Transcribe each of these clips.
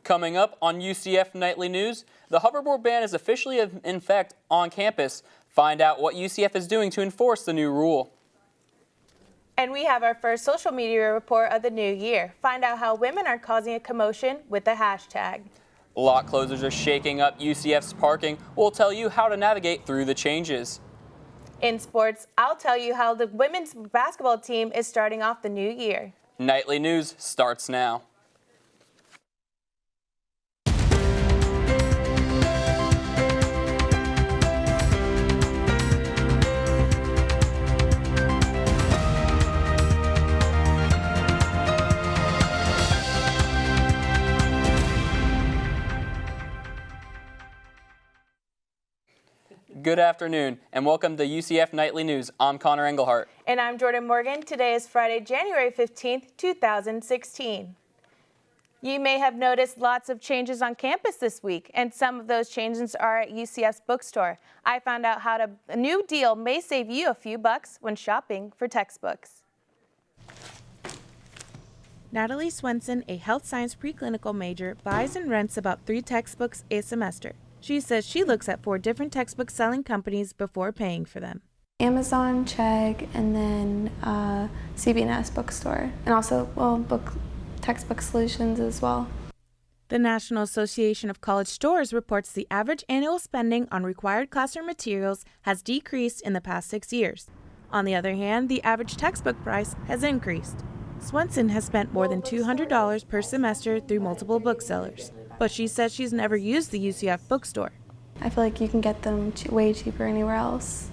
Coming up on UCF Nightly News, the hoverboard ban is officially in effect on campus. Find out what UCF is doing to enforce the new rule. And we have our first social media report of the new year. Find out how women are causing a commotion with the hashtag. Lot closers are shaking up UCF's parking. We'll tell you how to navigate through the changes. In sports, I'll tell you how the women's basketball team is starting off the new year. Nightly News starts now. Good afternoon and welcome to UCF Nightly News. I'm Connor Engelhart. And I'm Jordan Morgan. Today is Friday, January 15th, 2016. You may have noticed lots of changes on campus this week, and some of those changes are at UCF's bookstore. I found out how a new deal may save you a few bucks when shopping for textbooks. Natalie Swenson, a health science preclinical major, buys and rents about 3 textbooks a semester. She says she looks at 4 different textbook selling companies before paying for them. Amazon, Chegg, and then CB&S bookstore, and also, textbook solutions as well. The National Association of College Stores reports the average annual spending on required classroom materials has decreased in the past 6 years. On the other hand, the average textbook price has increased. Swenson has spent more than $200 per semester through multiple booksellers, but she says she's never used the UCF bookstore. I feel like you can get them way cheaper anywhere else.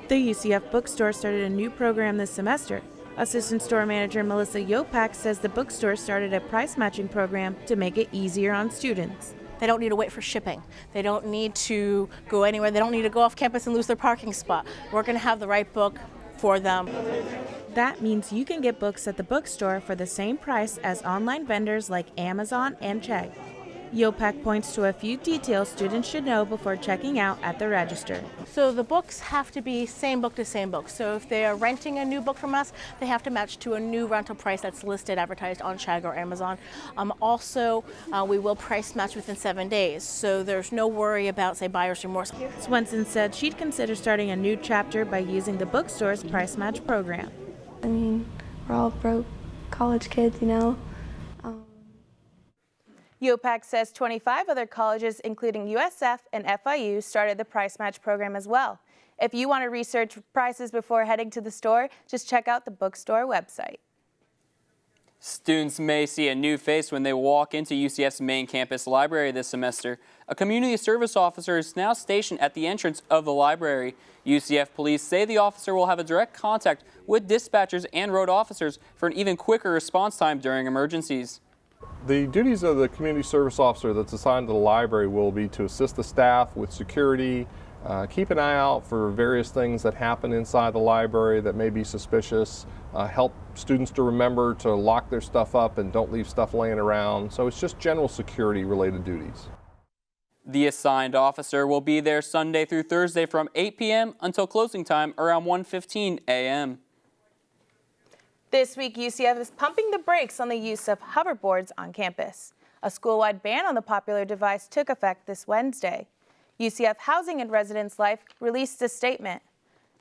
The UCF bookstore started a new program this semester. Assistant store manager Melissa Yopak says the bookstore started a price matching program to make it easier on students. They don't need to wait for shipping. They don't need to go anywhere. They don't need to go off campus and lose their parking spot. We're going to have the right book for them. That means you can get books at the bookstore for the same price as online vendors like Amazon and Chegg. Yopak points to a few details students should know before checking out at the register. So the books have to be same book to same book. So if they are renting a new book from us, they have to match to a new rental price that's listed, advertised on Chegg or Amazon. We will price match within 7 days. So there's no worry about, say, buyer's remorse. Swenson said she'd consider starting a new chapter by using the bookstore's price match program. I mean, we're all broke college kids, you know. Yopak says 25 other colleges, including USF and FIU, started the price match program as well. If you want to research prices before heading to the store, just check out the bookstore website. Students may see a new face when they walk into UCF's main campus library this semester. A community service officer is now stationed at the entrance of the library. UCF police say the officer will have a direct contact with dispatchers and road officers for an even quicker response time during emergencies. The duties of the community service officer that's assigned to the library will be to assist the staff with security, keep an eye out for various things that happen inside the library that may be suspicious, help students to remember to lock their stuff up and don't leave stuff laying around. So it's just general security related duties. The assigned officer will be there Sunday through Thursday from 8 p.m. until closing time around 1:15 a.m. This week, UCF is pumping the brakes on the use of hoverboards on campus. A school-wide ban on the popular device took effect this Wednesday. UCF Housing and Residence Life released a statement.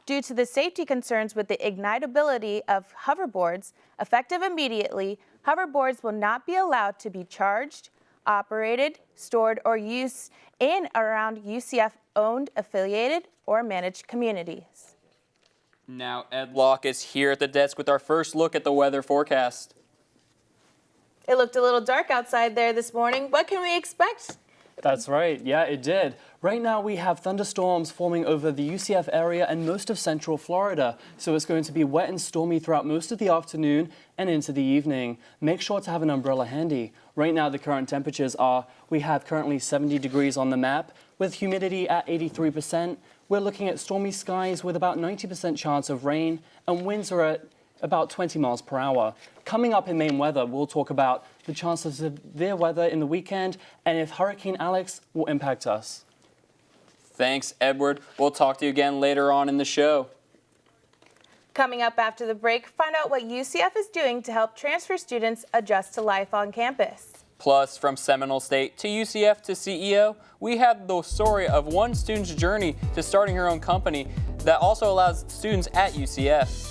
Due to the safety concerns with the ignitability of hoverboards, effective immediately, hoverboards will not be allowed to be charged, operated, stored, or used in around UCF-owned, affiliated, or managed communities. Now Ed Locke is here at the desk with our first look at the weather forecast. It looked a little dark outside there this morning. What can we expect? That's right. Yeah, it did. Right now we have thunderstorms forming over the UCF area and most of central Florida. So it's going to be wet and stormy throughout most of the afternoon and into the evening. Make sure to have an umbrella handy. Right now the current temperatures are, we have currently 70 degrees on the map with humidity at 83%. We're looking at stormy skies with about 90% chance of rain, and winds are at about 20 miles per hour. Coming up in main weather, we'll talk about the chance of severe weather in the weekend and if Hurricane Alex will impact us. Thanks, Edward. We'll talk to you again later on in the show. Coming up after the break, find out what UCF is doing to help transfer students adjust to life on campus. Plus, from Seminole State to UCF to CEO, we have the story of one student's journey to starting her own company that also allows students at UCF.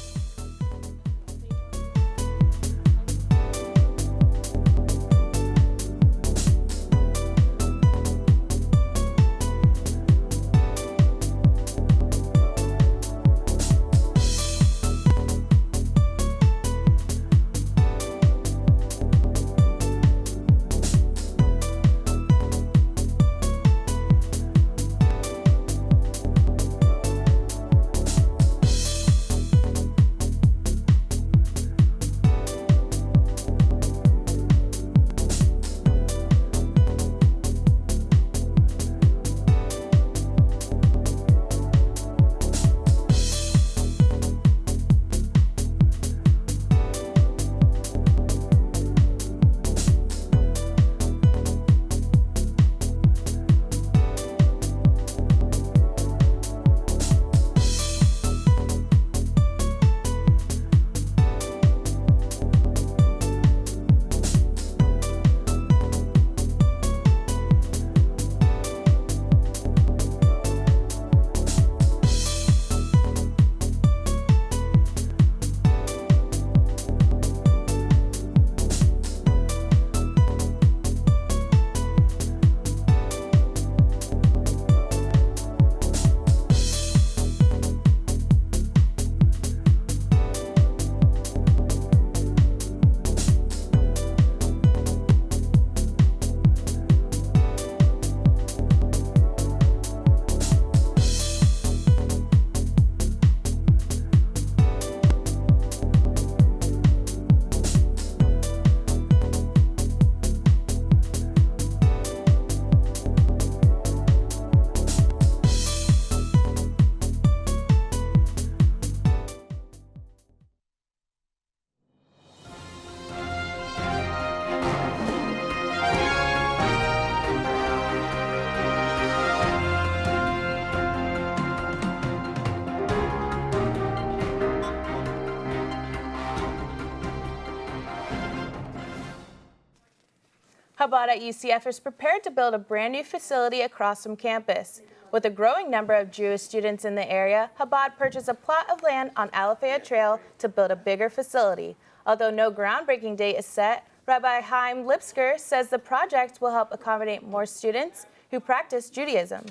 Chabad at UCF is prepared to build a brand new facility across from campus. With a growing number of Jewish students in the area, Chabad purchased a plot of land on Alafaya Trail to build a bigger facility. Although no groundbreaking date is set, Rabbi Chaim Lipsker says the project will help accommodate more students who practice Judaism.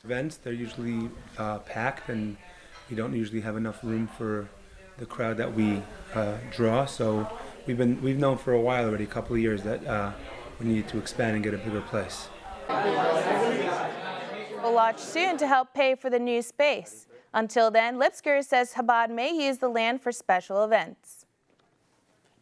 Events, they're usually packed, and we don't usually have enough room for the crowd that we draw. So we've known for a while already, a couple of years, that we need to expand and get a bigger place. Will launch soon to help pay for the new space. Until then, Lipsker says Chabad may use the land for special events.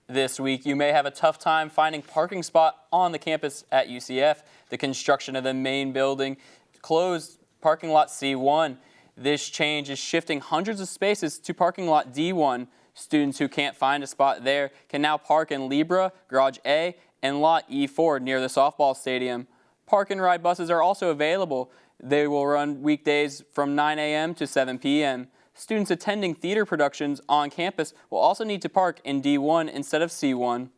This week, you may have a tough time finding parking spot on the campus at UCF. The construction of the main building closed parking lot C1. This change is shifting hundreds of spaces to parking lot D1. Students who can't find a spot there can now park in Libra, Garage A, and Lot E4 near the softball stadium. Park and ride buses are also available. They will run weekdays from 9 a.m. to 7 p.m. Students attending theater productions on campus will also need to park in D1 instead of C1.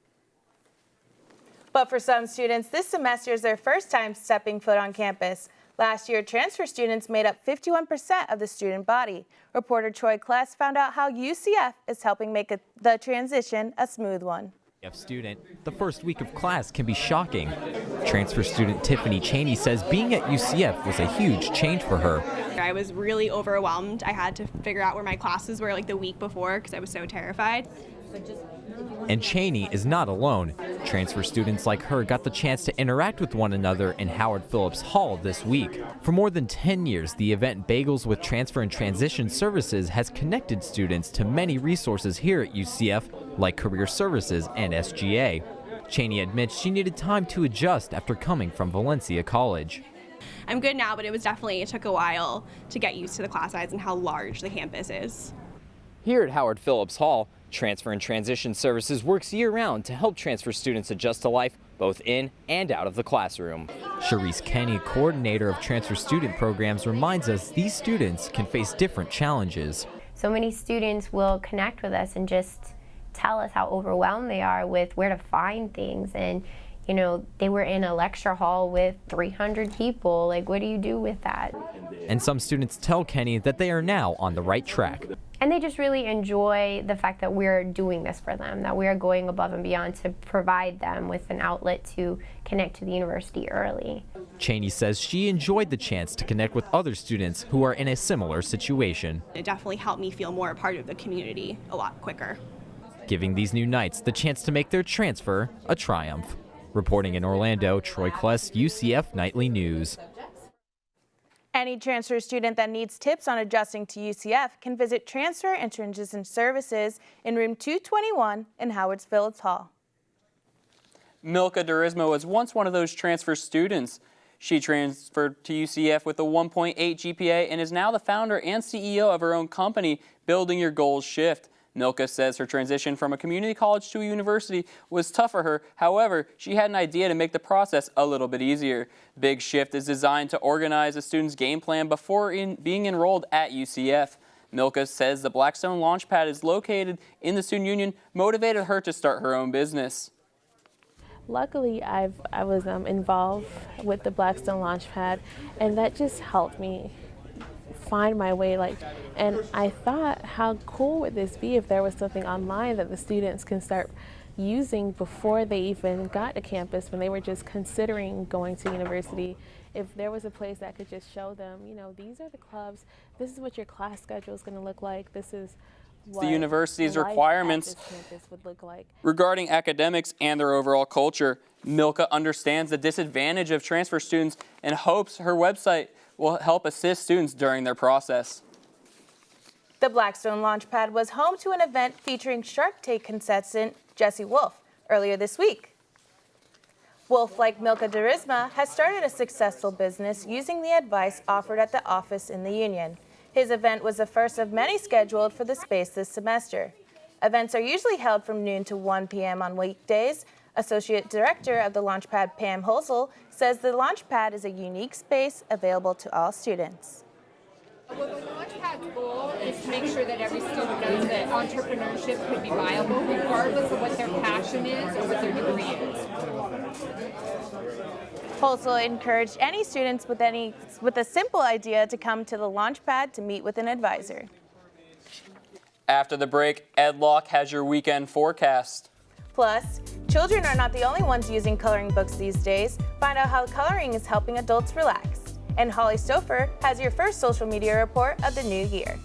But for some students, this semester is their first time stepping foot on campus. Last year, transfer students made up 51% of the student body. Reporter Troy Kless found out how UCF is helping make the transition a smooth one. Student, the first week of class can be shocking. Transfer student Tiffany Cheney says being at UCF was a huge change for her. I was really overwhelmed. I had to figure out where my classes were like the week before because I was so terrified. And Cheney is not alone. Transfer students like her got the chance to interact with one another in Howard Phillips Hall this week. For more than 10 years, the event Bagels with Transfer and Transition Services has connected students to many resources here at UCF, like Career Services and SGA. Cheney admits she needed time to adjust after coming from Valencia College. I'm good now, but it took a while to get used to the class size and how large the campus is. Here at Howard Phillips Hall, Transfer and Transition Services works year-round to help transfer students adjust to life both in and out of the classroom. Charisse Kenny, coordinator of transfer student programs, reminds us these students can face different challenges. So many students will connect with us and just tell us how overwhelmed they are with where to find things. And You know, they were in a lecture hall with 300 people. Like, what do you do with that? And some students tell Kenny that they are now on the right track. And they just really enjoy the fact that we're doing this for them, that we are going above and beyond to provide them with an outlet to connect to the university early. Cheney says she enjoyed the chance to connect with other students who are in a similar situation. It definitely helped me feel more a part of the community a lot quicker. Giving these new Knights the chance to make their transfer a triumph. Reporting in Orlando, Troy Kless, UCF Nightly News. Any transfer student that needs tips on adjusting to UCF can visit Transfer and Transition Services in room 221 in Howard's Phillips Hall. Milka Durismo was once one of those transfer students. She transferred to UCF with a 1.8 GPA and is now the founder and CEO of her own company, Building Your Goals Shift. Milka says her transition from a community college to a university was tough for her. However, she had an idea to make the process a little bit easier. Big Shift is designed to organize a student's game plan before being enrolled at UCF. Milka says the Blackstone Launchpad is located in the Student Union, motivated her to start her own business. Luckily, I was involved with the Blackstone Launchpad, and that just helped me find my way. And I thought, how cool would this be if there was something online that the students can start using before they even got to campus, when they were just considering going to university. If there was a place that could just show them, you know, these are the clubs, this is what your class schedule is going to look like, this is what the university's life requirements at this campus would look like. Regarding academics and their overall culture, Milka understands the disadvantage of transfer students and hopes her website will help assist students during their process. The Blackstone Launchpad was home to an event featuring Shark Tank contestant Jesse Wolf earlier this week. Wolf, like Milka Durisma, has started a successful business using the advice offered at the office in the Union. His event was the first of many scheduled for the space this semester. Events are usually held from noon to 1 p.m. on weekdays. Associate Director of the Launchpad, Pam Hosel, says the Launchpad is a unique space available to all students. Well, the Launchpad's goal is to make sure that every student knows that entrepreneurship could be viable regardless of what their passion is or what their degree is. Hosel encouraged any students with a simple idea to come to the Launchpad to meet with an advisor. After the break, Ed Locke has your weekend forecast. Plus, children are not the only ones using coloring books these days. Find out how coloring is helping adults relax. And Holly Stouffer has your first social media report of the new year.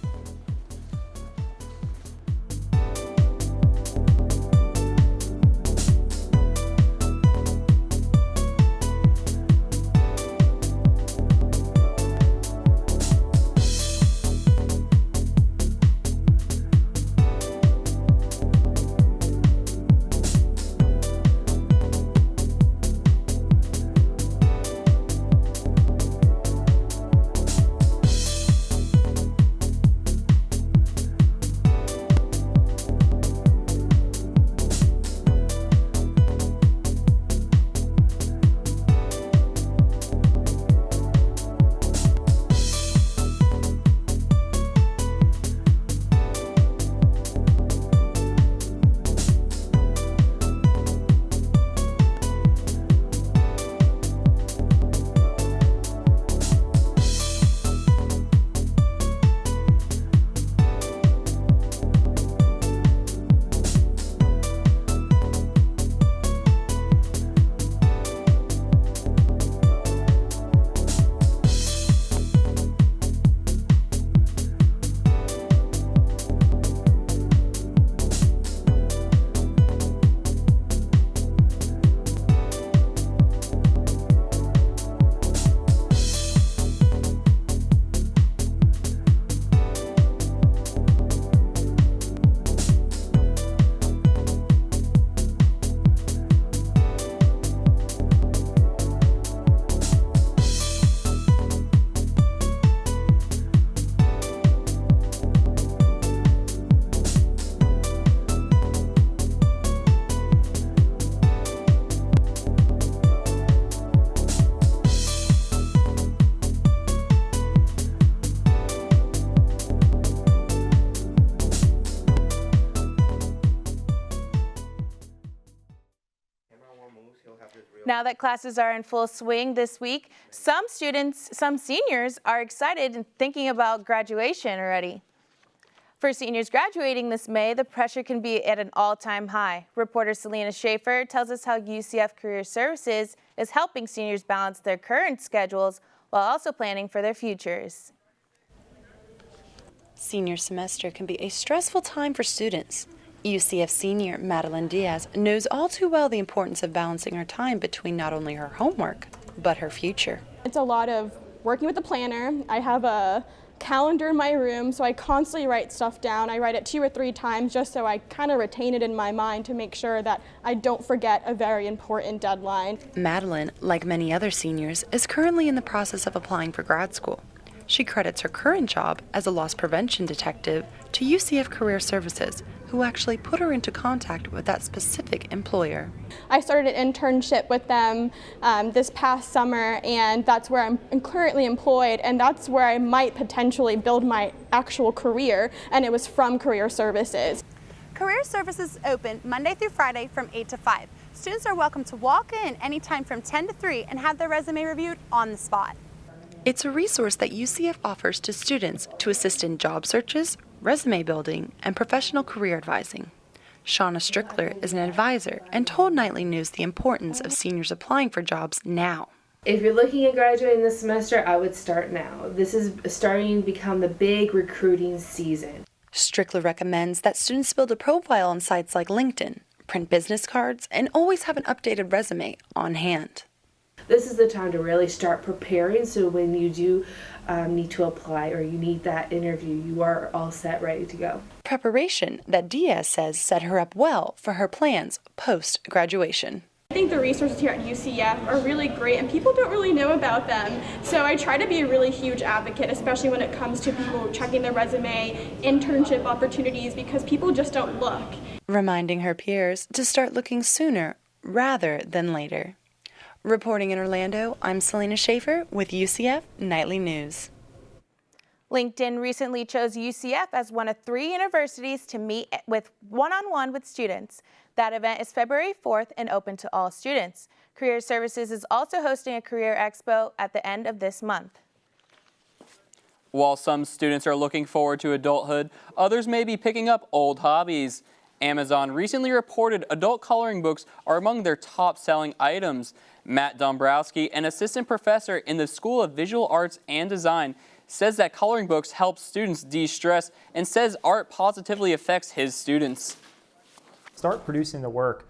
Now that classes are in full swing this week, some seniors are excited and thinking about graduation already. For seniors graduating this May, the pressure can be at an all-time high. Reporter Selena Schaefer tells us how UCF Career Services is helping seniors balance their current schedules while also planning for their futures. Senior semester can be a stressful time for students. UCF senior Madeline Diaz knows all too well the importance of balancing her time between not only her homework, but her future. It's a lot of working with the planner. I have a calendar in my room, so I constantly write stuff down. I write it 2 or 3 times just so I kind of retain it in my mind to make sure that I don't forget a very important deadline. Madeline, like many other seniors, is currently in the process of applying for grad school. She credits her current job as a loss prevention detective to UCF Career Services, who actually put her into contact with that specific employer. I started an internship with them this past summer, and that's where I'm currently employed, and that's where I might potentially build my actual career, and it was from Career Services. Career Services is open Monday through Friday from 8 to 5. Students are welcome to walk in anytime from 10 to 3 and have their resume reviewed on the spot. It's a resource that UCF offers to students to assist in job searches, resume building, and professional career advising. Shauna Strickler is an advisor and told Nightly News the importance of seniors applying for jobs now. If you're looking at graduating this semester, I would start now. This is starting to become the big recruiting season. Strickler recommends that students build a profile on sites like LinkedIn, print business cards, and always have an updated resume on hand. This is the time to really start preparing, so when you do need to apply or you need that interview, you are all set, ready to go. Preparation that Diaz says set her up well for her plans post-graduation. I think the resources here at UCF are really great, and people don't really know about them. So I try to be a really huge advocate, especially when it comes to people checking their resume, internship opportunities, because people just don't look. Reminding her peers to start looking sooner rather than later. Reporting in Orlando, I'm Selena Schaefer with UCF Nightly News. LinkedIn recently chose UCF as one of 3 universities to meet with one-on-one with students. That event is February 4th and open to all students. Career Services is also hosting a career expo at the end of this month. While some students are looking forward to adulthood, others may be picking up old hobbies. Amazon recently reported adult coloring books are among their top-selling items. Matt Dombrowski, an assistant professor in the School of Visual Arts and Design, says that coloring books help students de-stress and says art positively affects his students. Start producing the work,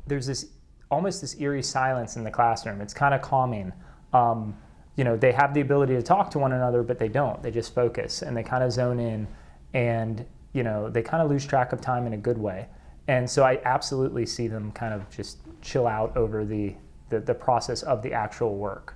there's almost this eerie silence in the classroom. It's kind of calming. You know, they have the ability to talk to one another, but they don't. They just focus and they kind of zone in, and you know, they kind of lose track of time in a good way. And so I absolutely see them kind of just chill out over the process of the actual work.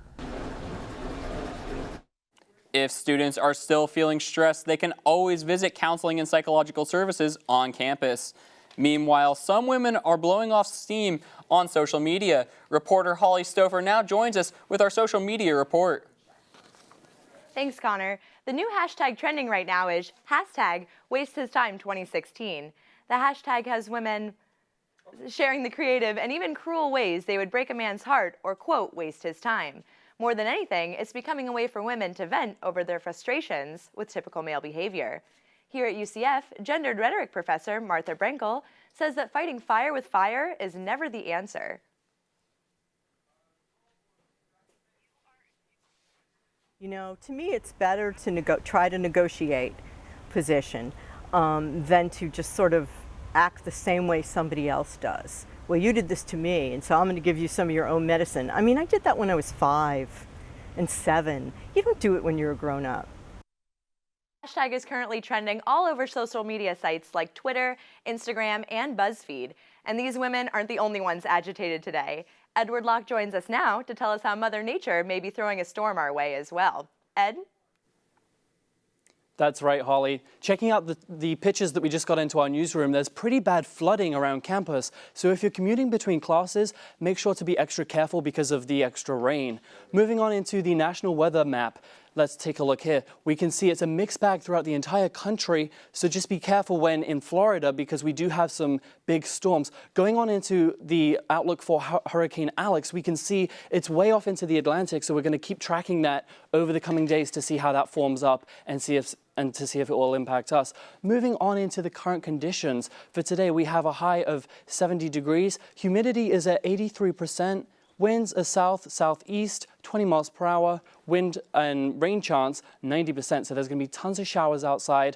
If students are still feeling stressed, they can always visit Counseling and Psychological Services on campus. Meanwhile, some women are blowing off steam on social media. Reporter Holly Stouffer now joins us with our social media report. Thanks, Connor. The new hashtag trending right now is #WasteHisTime2016. The hashtag has women sharing the creative and even cruel ways they would break a man's heart or, quote, waste his time. More than anything, it's becoming a way for women to vent over their frustrations with typical male behavior. Here at UCF, gendered rhetoric professor Martha Brenkel says that fighting fire with fire is never the answer. You know, to me it's better to try to negotiate position than to just sort of act the same way somebody else does. Well, you did this to me, and so I'm going to give you some of your own medicine. I mean, I did that when I was 5 and 7. You don't do it when you're a grown-up. Hashtag is currently trending all over social media sites like Twitter, Instagram, and BuzzFeed. And these women aren't the only ones agitated today. Edward Locke joins us now to tell us how Mother Nature may be throwing a storm our way as well. Ed? That's right, Holly. Checking out the pictures that we just got into our newsroom, there's pretty bad flooding around campus. So if you're commuting between classes, make sure to be extra careful because of the extra rain. Moving on into the national weather map. let's take a look here. We can see it's a mixed bag throughout the entire country, so just be careful when in Florida because we do have some big storms. Going on into the outlook for Hurricane Alex, we can see it's way off into the Atlantic, so we're going to keep tracking that over the coming days to see how that forms up and to see if it will impact us. Moving on into the current conditions, for today we have a high of 70 degrees, humidity is at 83%, winds are south-southeast, 20 miles per hour, wind and rain chance 90%, so there's going to be tons of showers outside.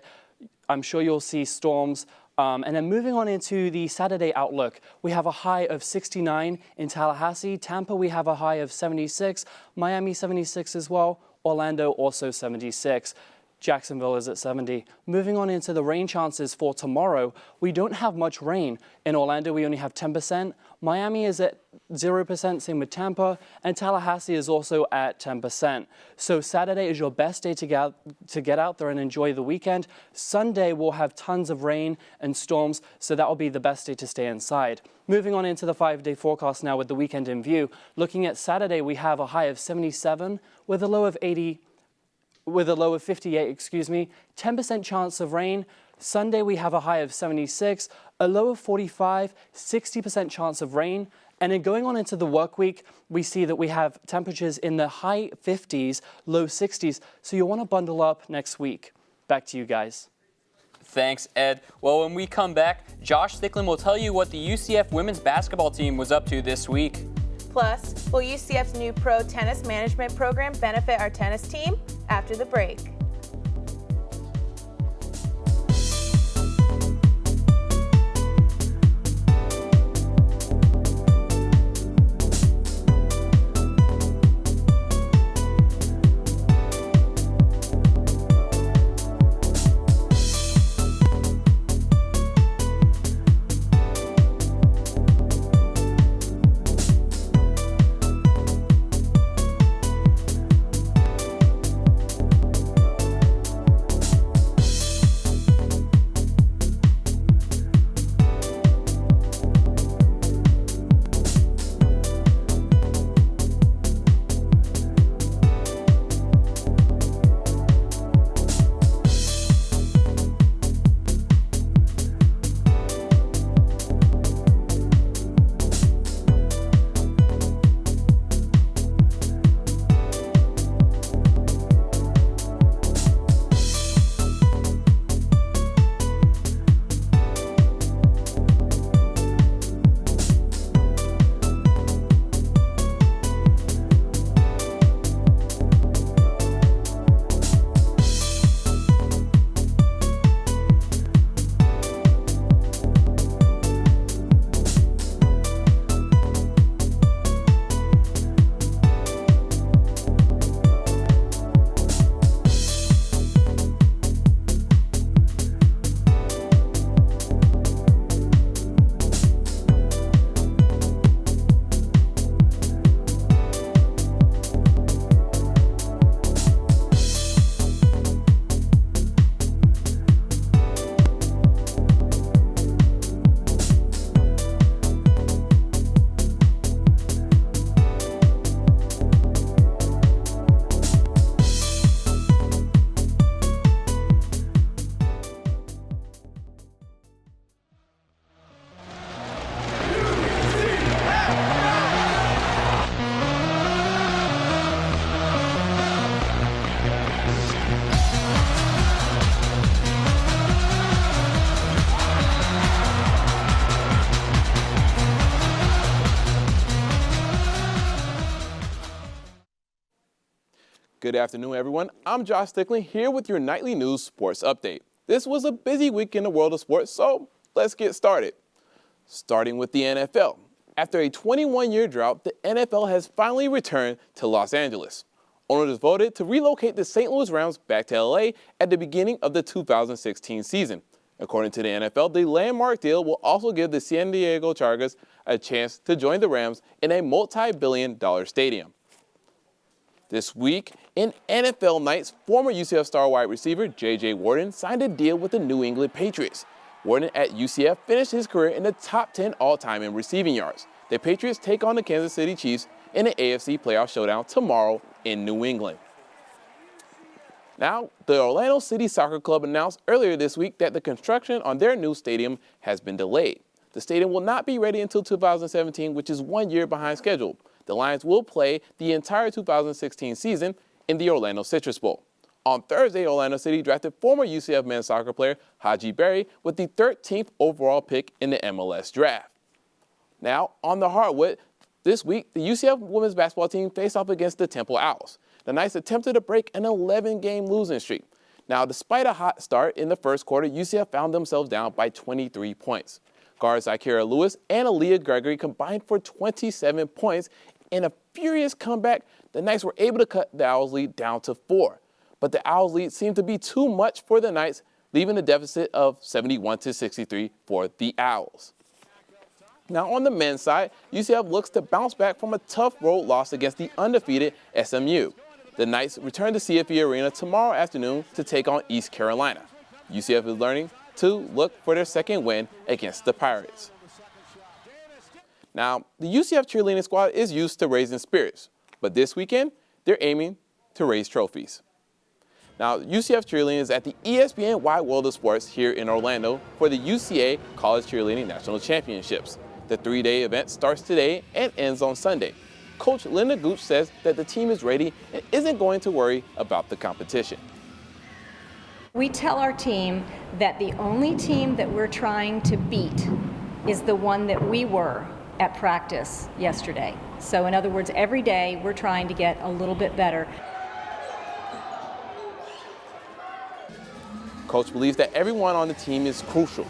I'm sure you'll see storms. And then moving on into the Saturday outlook, we have a high of 69 in Tallahassee. Tampa, we have a high of 76. Miami, 76 as well. Orlando, also 76. Jacksonville is at 70. Moving on into the rain chances for tomorrow, we don't have much rain. In Orlando, we only have 10%. Miami is at 0%, same with Tampa, and Tallahassee is also at 10%. So Saturday is your best day to get out there and enjoy the weekend. Sunday will have tons of rain and storms, so that will be the best day to stay inside. Moving on into the 5-day forecast now with the weekend in view. Looking at Saturday, we have a high of 77 with a low of 58, 10% chance of rain. Sunday, we have a high of 76, a low of 45, 60% chance of rain. And then going on into the work week, we see that we have temperatures in the high 50s, low 60s. So you'll want to bundle up next week. Back to you guys. Thanks, Ed. Well, when we come back, Josh Thicklin will tell you what the UCF women's basketball team was up to this week. Plus, will UCF's new pro tennis management program benefit our tennis team? After the break. Good afternoon, everyone. I'm Josh Thicklin here with your nightly news sports update. This was a busy week in the world of sports, so let's get started. Starting with the NFL. After a 21-year drought, the NFL has finally returned to Los Angeles. Owners voted to relocate the St. Louis Rams back to LA at the beginning of the 2016 season. According to the NFL, the landmark deal will also give the San Diego Chargers a chance to join the Rams in a multi-billion-dollar stadium. This week, in NFL nights, former UCF star wide receiver J.J. Warden signed a deal with the New England Patriots. Warden at UCF finished his career in the top 10 all-time in receiving yards. The Patriots take on the Kansas City Chiefs in an AFC playoff showdown tomorrow in New England. Now, the Orlando City Soccer Club announced earlier this week that the construction on their new stadium has been delayed. The stadium will not be ready until 2017, which is 1 year behind schedule. The Lions will play the entire 2016 season in the Orlando Citrus Bowl. On Thursday, Orlando City drafted former UCF men's soccer player Haji Berry with the 13th overall pick in the MLS draft. Now, on the hardwood, this week, the UCF women's basketball team faced off against the Temple Owls. The Knights attempted to break an 11-game losing streak. Now, despite a hot start in the first quarter, UCF found themselves down by 23 points. Guards Zykeria Lewis and Aaliyah Gregory combined for 27 points. In a furious comeback, the Knights were able to cut the Owls' lead down to 4. But the Owls' lead seemed to be too much for the Knights, leaving a deficit of 71-63 for the Owls. Now, on the men's side, UCF looks to bounce back from a tough road loss against the undefeated SMU. The Knights return to CFE Arena tomorrow afternoon to take on East Carolina. UCF is learning to look for their second win against the Pirates. Now, the UCF cheerleading squad is used to raising spirits, but this weekend, they're aiming to raise trophies. Now, UCF cheerleading is at the ESPN Wide World of Sports here in Orlando for the UCA College Cheerleading National Championships. The 3-day event starts today and ends on Sunday. Coach Linda Gooch says that the team is ready and isn't going to worry about the competition. We tell our team that the only team that we're trying to beat is the one that we were at practice yesterday. So in other words, every day we're trying to get a little bit better. Coach believes that everyone on the team is crucial.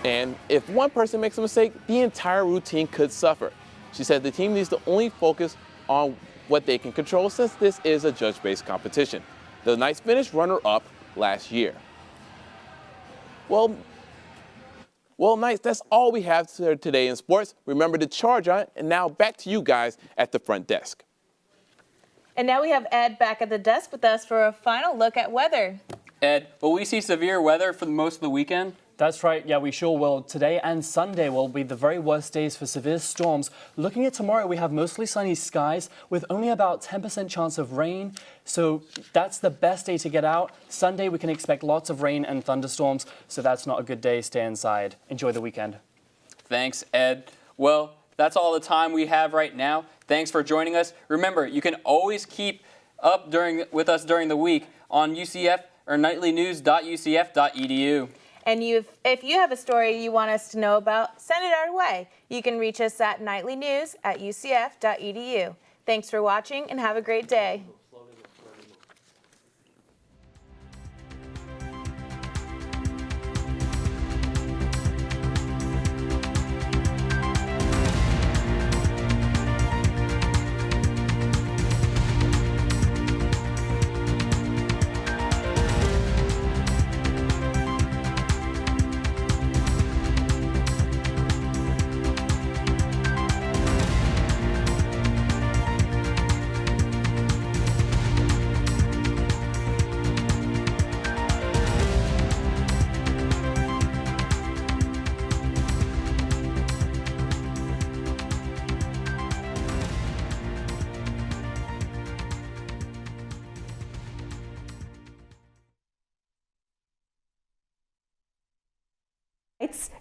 And if one person makes a mistake, the entire routine could suffer. She said the team needs to only focus on what they can control since this is a judge-based competition. The Knights finished runner-up last year. Well, Knights, that's all we have today in sports. Remember to charge on it, and now back to you guys at the front desk. And now we have Ed back at the desk with us for a final look at weather. Ed, will we see severe weather for most of the weekend? That's right, yeah, we sure will. Today and Sunday will be the very worst days for severe storms. Looking at tomorrow, we have mostly sunny skies with only about 10% chance of rain. So that's the best day to get out. Sunday, we can expect lots of rain and thunderstorms, so that's not a good day. Stay inside. Enjoy the weekend. Thanks, Ed. Well, that's all the time we have right now. Thanks for joining us. Remember, you can always keep up with us during the week on UCF or nightlynews.ucf.edu. And if you have a story you want us to know about, send it our way. You can reach us at nightlynews@ucf.edu. Thanks for watching and have a great day.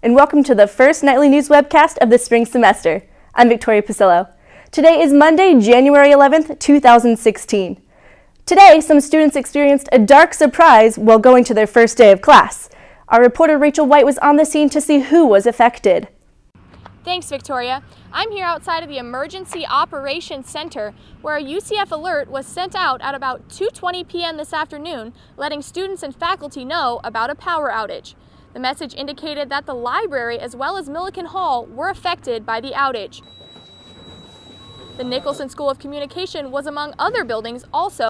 And welcome to the first nightly news webcast of the spring semester. I'm Victoria Pasillo. Today is Monday, January 11th, 2016. Today, some students experienced a dark surprise while going to their first day of class. Our reporter Rachel White was on the scene to see who was affected. Thanks, Victoria. I'm here outside of the Emergency Operations Center, where a UCF alert was sent out at about 2:20 p.m. this afternoon, letting students and faculty know about a power outage. The message indicated that the library as well as Milliken Hall were affected by the outage. The Nicholson School of Communication was among other buildings also